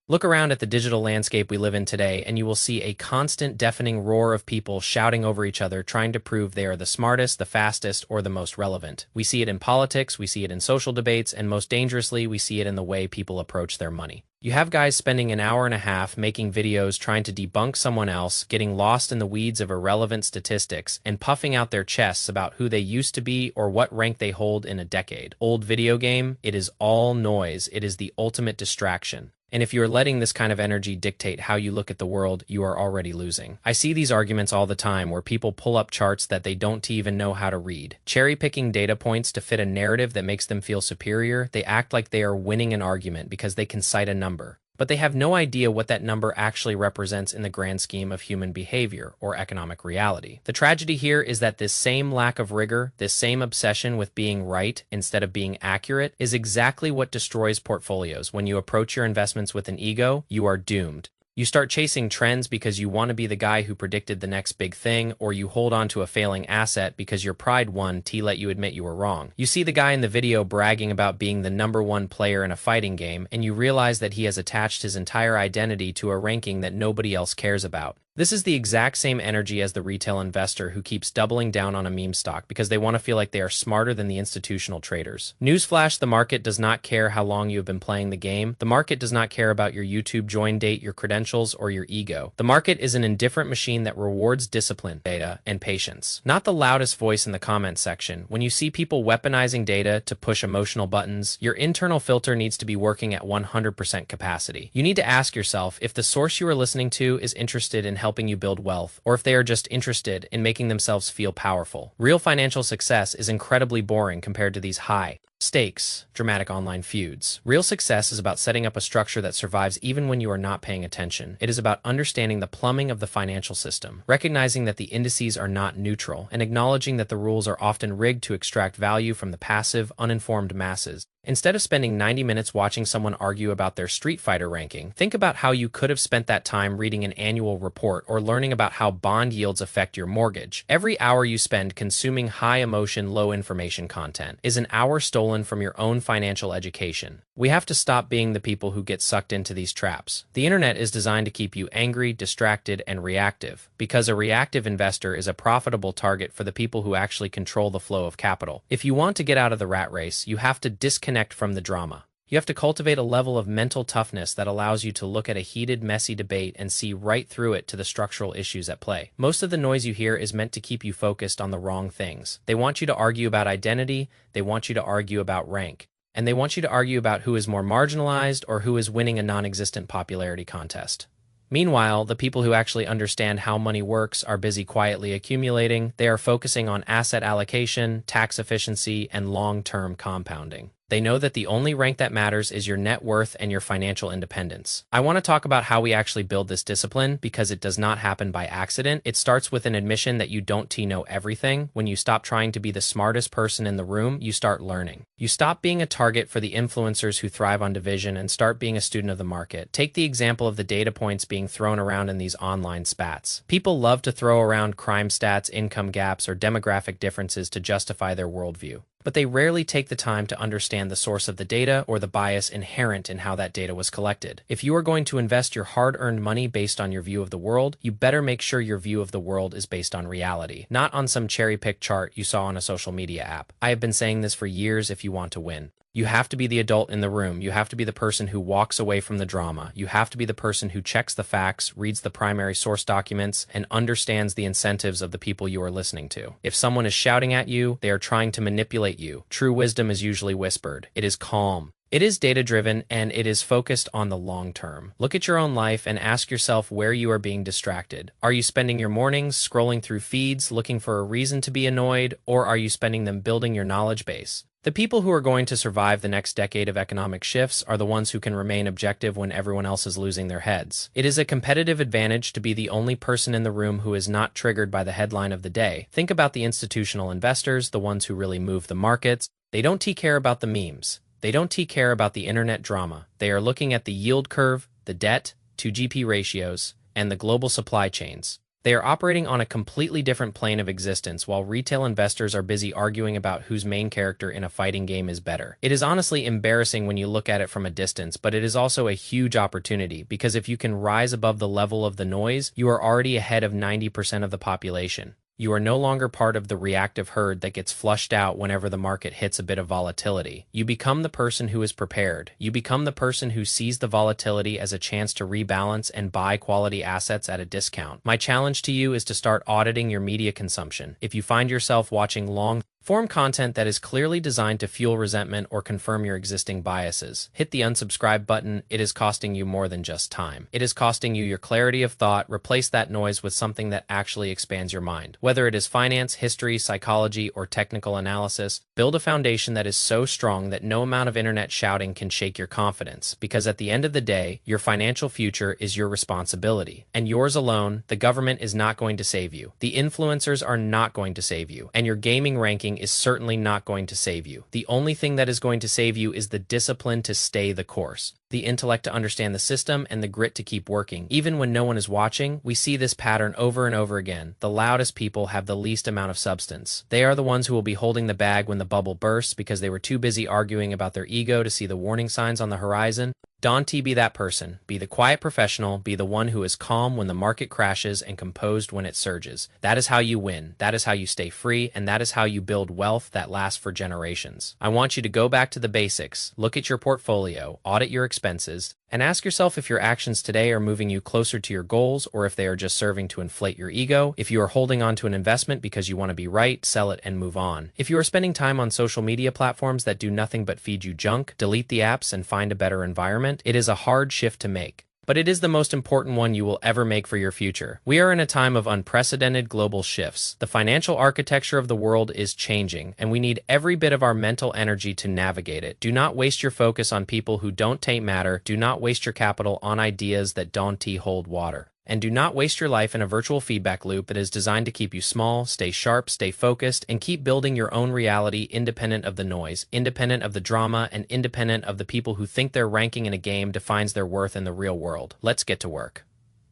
Look around at the digital landscape we live in today, and you will see a constant deafening roar of people shouting over each other, trying to prove they are the smartest, the fastest, or the most relevant. We see it in politics, we see it in social debates, and most dangerously, we see it in the way people approach their money. You have guys spending an hour and a half making videos trying to debunk someone else, getting lost in the weeds of irrelevant statistics, and puffing out their chests about who they used to be or what rank they hold in a decade. Old video game, it is all noise. It is the ultimate distraction. And if you are letting this kind of energy dictate how you look at the world, you are already losing. I see these arguments all the time where people pull up charts that they don't even know how to read. Cherry-picking data points to fit a narrative that makes them feel superior, they act like they are winning an argument because they can cite a number. But they have no idea what that number actually represents in the grand scheme of human behavior or economic reality. The tragedy here is that this same lack of rigor, this same obsession with being right instead of being accurate, is exactly what destroys portfolios. When you approach your investments with an ego, you are doomed. You start chasing trends because you want to be the guy who predicted the next big thing, or you hold on to a failing asset because your pride won to let you admit you were wrong. You see the guy in the video bragging about being the #1 player in a fighting game, and you realize that he has attached his entire identity to a ranking that nobody else cares about. This is the exact same energy as the retail investor who keeps doubling down on a meme stock because they want to feel like they are smarter than the institutional traders. Newsflash, the market does not care how long you have been playing the game. The market does not care about your YouTube join date, your credentials, or your ego. The market is an indifferent machine that rewards discipline, data, and patience. Not the loudest voice in the comment section. When you see people weaponizing data to push emotional buttons, your internal filter needs to be working at 100% capacity. You need to ask yourself if the source you are listening to is interested in helping you build wealth, or if they are just interested in making themselves feel powerful. Real financial success is incredibly boring compared to these high stakes, dramatic online feuds. Real success is about setting up a structure that survives even when you are not paying attention. It is about understanding the plumbing of the financial system, recognizing that the indices are not neutral, and acknowledging that the rules are often rigged to extract value from the passive, uninformed masses. Instead of spending 90 minutes watching someone argue about their Street Fighter ranking, think about how you could have spent that time reading an annual report or learning about how bond yields affect your mortgage. Every hour you spend consuming high-emotion, low-information content is an hour stolen from your own financial education. We have to stop being the people who get sucked into these traps. The internet is designed to keep you angry, distracted, and reactive, because a reactive investor is a profitable target for the people who actually control the flow of capital. If you want to get out of the rat race, you have to disconnect from the drama. You have to cultivate a level of mental toughness that allows you to look at a heated, messy debate and see right through it to the structural issues at play. Most of the noise you hear is meant to keep you focused on the wrong things. They want you to argue about identity, they want you to argue about rank, and they want you to argue about who is more marginalized or who is winning a non-existent popularity contest. Meanwhile, the people who actually understand how money works are busy quietly accumulating. They are focusing on asset allocation, tax efficiency, and long-term compounding. They know that the only rank that matters is your net worth and your financial independence. I want to talk about how we actually build this discipline because it does not happen by accident. It starts with an admission that you don't know everything. When you stop trying to be the smartest person in the room, you start learning. You stop being a target for the influencers who thrive on division and start being a student of the market. Take the example of the data points being thrown around in these online spats. People love to throw around crime stats, income gaps, or demographic differences to justify their worldview, but they rarely take the time to understand the source of the data or the bias inherent in how that data was collected. If you are going to invest your hard-earned money based on your view of the world, you better make sure your view of the world is based on reality, not on some cherry-picked chart you saw on a social media app. I have been saying this for years. If you want to win, you have to be the adult in the room. You have to be the person who walks away from the drama. You have to be the person who checks the facts, reads the primary source documents, and understands the incentives of the people you are listening to. If someone is shouting at you, they are trying to manipulate you. True wisdom is usually whispered. It is calm. It is data-driven, and it is focused on the long term. Look at your own life and ask yourself where you are being distracted. Are you spending your mornings scrolling through feeds looking for a reason to be annoyed, or are you spending them building your knowledge base? The people who are going to survive the next decade of economic shifts are the ones who can remain objective when everyone else is losing their heads. It is a competitive advantage to be the only person in the room who is not triggered by the headline of the day. Think about the institutional investors, the ones who really move the markets. They don't care about the memes. They don't care about the internet drama. They are looking at the yield curve, the debt to GP ratios, and the global supply chains. They are operating on a completely different plane of existence while retail investors are busy arguing about whose main character in a fighting game is better. It is honestly embarrassing when you look at it from a distance, but it is also a huge opportunity because if you can rise above the level of the noise, you are already ahead of 90% of the population. You are no longer part of the reactive herd that gets flushed out whenever the market hits a bit of volatility. You become the person who is prepared. You become the person who sees the volatility as a chance to rebalance and buy quality assets at a discount. My challenge to you is to start auditing your media consumption. If you find yourself watching long-form content that is clearly designed to fuel resentment or confirm your existing biases, hit the unsubscribe button. It is costing you more than just time. It is costing you your clarity of thought. Replace that noise with something that actually expands your mind. Whether it is finance, history, psychology, or technical analysis, build a foundation that is so strong that no amount of internet shouting can shake your confidence, because at the end of the day, your financial future is your responsibility, and yours alone. The government is not going to save you. The influencers are not going to save you, and your gaming ranking is certainly not going to save you. The only thing that is going to save you is the discipline to stay the course, the intellect to understand the system, and the grit to keep working. Even when no one is watching, we see this pattern over and over again. The loudest people have the least amount of substance. They are the ones who will be holding the bag when the bubble bursts because they were too busy arguing about their ego to see the warning signs on the horizon. Don't be that person. Be the quiet professional. Be the one who is calm when the market crashes and composed when it surges. That is how you win. That is how you stay free, and that is how you build wealth that lasts for generations. I want you to go back to the basics. Look at your portfolio, audit your expenses, and ask yourself if your actions today are moving you closer to your goals or if they are just serving to inflate your ego. If you are holding on to an investment because you want to be right, sell it and move on. If you are spending time on social media platforms that do nothing but feed you junk, delete the apps and find a better environment. It is a hard shift to make, but it is the most important one you will ever make for your future. We are in a time of unprecedented global shifts. The financial architecture of the world is changing, and we need every bit of our mental energy to navigate it. Do not waste your focus on people who don't take matter. Do not waste your capital on ideas that don't hold water. And do not waste your life in a virtual feedback loop that is designed to keep you small, stay sharp, stay focused, and keep building your own reality independent of the noise, independent of the drama, and independent of the people who think their ranking in a game defines their worth in the real world. Let's get to work.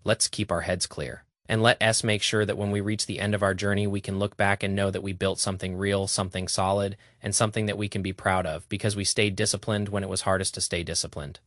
Let's keep our heads clear. And let us make sure that when we reach the end of our journey, we can look back and know that we built something real, something solid, and something that we can be proud of because we stayed disciplined when it was hardest to stay disciplined.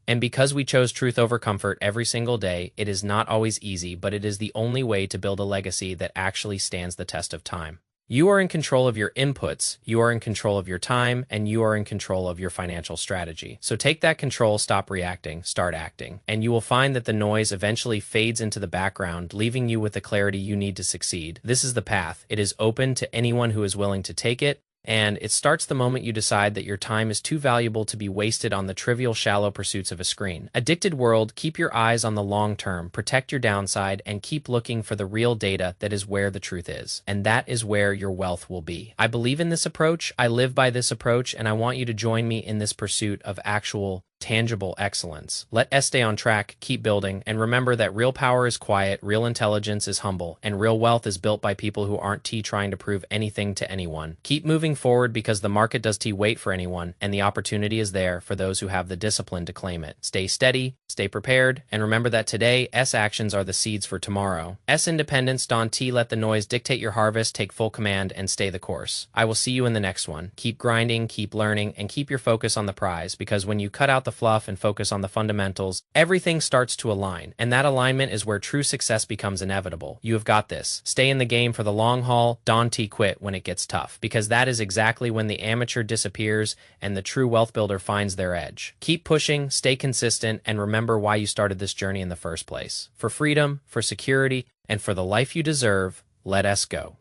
And because we chose truth over comfort every single day, it is not always easy, but it is the only way to build a legacy that actually stands the test of time. You are in control of your inputs, you are in control of your time, and you are in control of your financial strategy. So take that control, stop reacting, start acting, and you will find that the noise eventually fades into the background, leaving you with the clarity you need to succeed. This is the path. It is open to anyone who is willing to take it. And it starts the moment you decide that your time is too valuable to be wasted on the trivial, shallow pursuits of a screen. Addicted world, keep your eyes on the long term, protect your downside, and keep looking for the real data. That is where the truth is. And that is where your wealth will be. I believe in this approach, I live by this approach, and I want you to join me in this pursuit of actual tangible excellence. Let us stay on track, keep building, and remember that real power is quiet, real intelligence is humble, and real wealth is built by people who aren't trying to prove anything to anyone. Keep moving forward because the market does wait for anyone, and the opportunity is there for those who have the discipline to claim it. Stay steady, stay prepared, and remember that today's actions are the seeds for tomorrow. Independence, don't let the noise dictate your harvest. Take full command and stay the course. I will see you in the next one. Keep grinding, keep learning, and keep your focus on the prize, because when you cut out the fluff and focus on the fundamentals, everything starts to align, and that alignment is where true success becomes inevitable. You have got this. Stay in the game for the long haul. Don't quit when it gets tough, because that is exactly when the amateur disappears and the true wealth builder finds their edge. Keep pushing, stay consistent, and remember why you started this journey in the first place. For freedom, for security, and for the life you deserve, let us go.